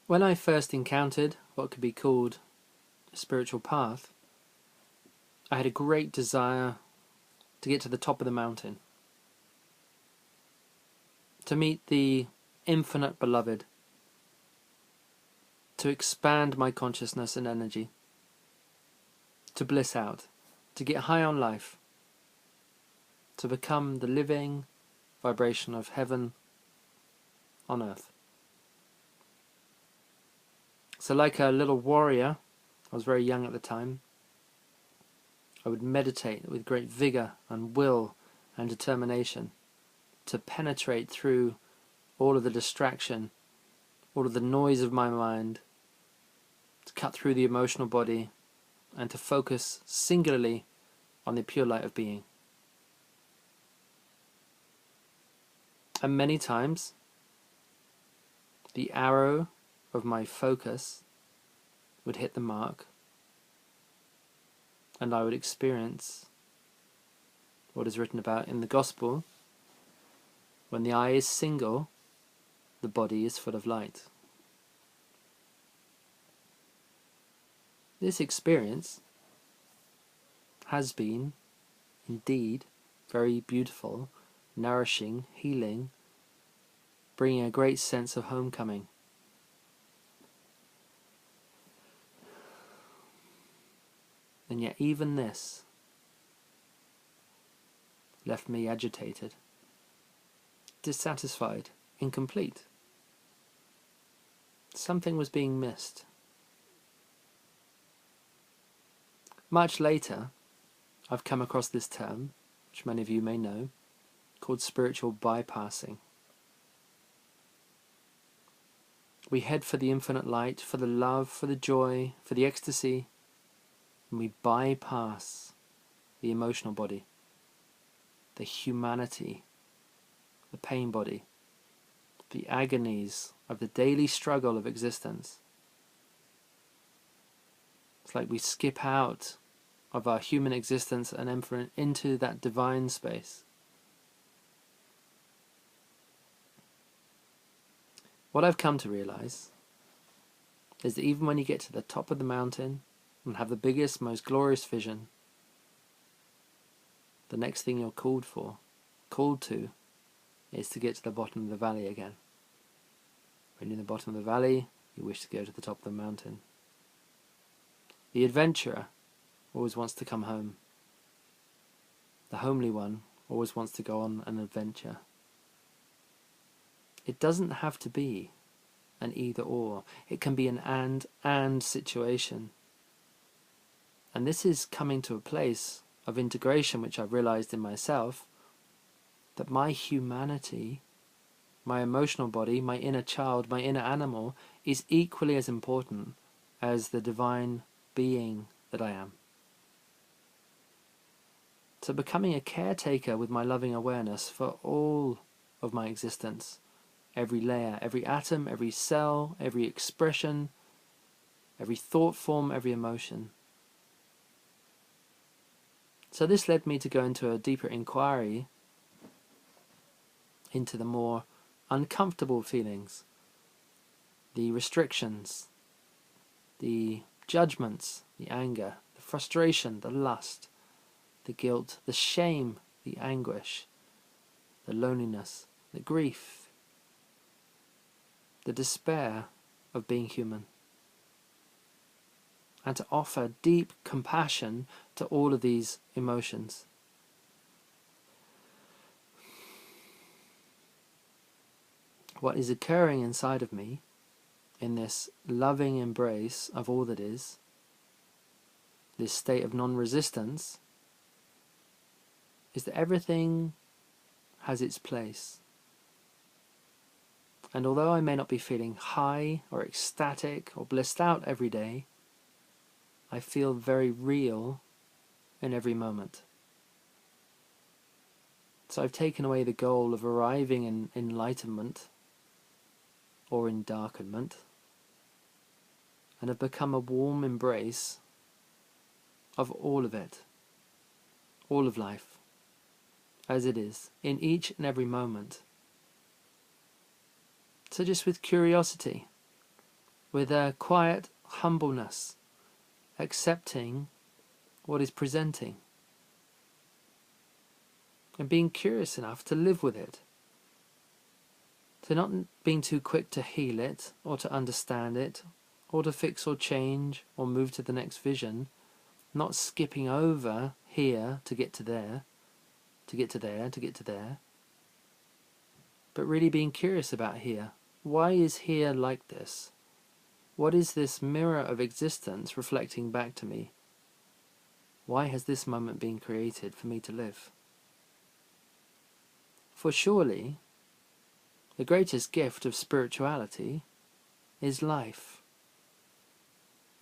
When I first encountered what could be called a spiritual path, I had a great desire to get to the top of the mountain, to meet the infinite beloved, to expand my consciousness and energy, to bliss out, to get high on life, to become the living vibration of heaven on earth. So like a little warrior, I was very young at the time, I would meditate with great vigour and will and determination to penetrate through all of the distraction, all of the noise of my mind, to cut through the emotional body and to focus singularly on the pure light of being. And many times, the arrow of my focus would hit the mark, and I would experience what is written about in the Gospel: when the eye is single, the body is full of light. This experience has been, indeed, very beautiful, nourishing, healing, bringing a great sense of homecoming. And yet even this left me agitated, dissatisfied, incomplete. Something was being missed. Much later, I've come across this term, which many of you may know, called spiritual bypassing. We head for the infinite light, for the love, for the joy, for the ecstasy, and we bypass the emotional body, the humanity, the pain body, the agonies of the daily struggle of existence. It's like we skip out of our human existence and enter into that divine space. What I've come to realize is that even when you get to the top of the mountain and have the biggest, most glorious vision, the next thing you're called to, is to get to the bottom of the valley again. When you're in the bottom of the valley, you wish to go to the top of the mountain. The adventurer always wants to come home. The homely one always wants to go on an adventure. It doesn't have to be an either or. It can be an and situation. And this is coming to a place of integration which I've realized in myself, that my humanity, my emotional body, my inner child, my inner animal is equally as important as the divine being that I am. So becoming a caretaker with my loving awareness for all of my existence, every layer, every atom, every cell, every expression, every thought form, every emotion. So this led me to go into a deeper inquiry into the more uncomfortable feelings, the restrictions, the judgments, the anger, the frustration, the lust, the guilt, the shame, the anguish, the loneliness, the grief, the despair of being human, and to offer deep compassion to all of these emotions. What is occurring inside of me, in this loving embrace of all that is, this state of non-resistance, is that everything has its place. And although I may not be feeling high or ecstatic or blissed out every day, I feel very real in every moment. So I've taken away the goal of arriving in enlightenment or in darkenment, and have become a warm embrace of all of it, all of life, as it is, in each and every moment. So just with curiosity, with a quiet humbleness, accepting what is presenting, and being curious enough to live with it. So not being too quick to heal it, or to understand it, or to fix or change, or move to the next vision, not skipping over here to get to there, to get to there, to get to there, but really being curious about here. Why is here like this? What is this mirror of existence reflecting back to me? Why has this moment been created for me to live? For surely, the greatest gift of spirituality is life.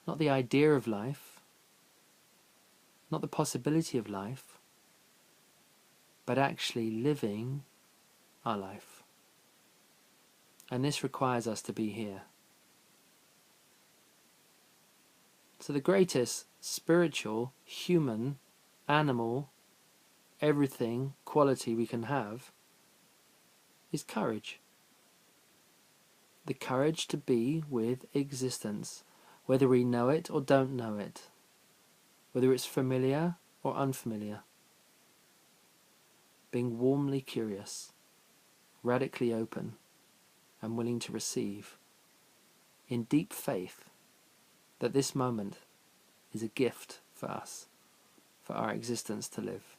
Not the idea of life, not the possibility of life, but actually living our life. And this requires us to be here. So the greatest spiritual, human, animal, everything quality we can have is courage. The courage to be with existence, whether we know it or don't know it, whether it's familiar or unfamiliar. Being warmly curious, radically open, and willing to receive, in deep faith that this moment is a gift for us, for our existence to live.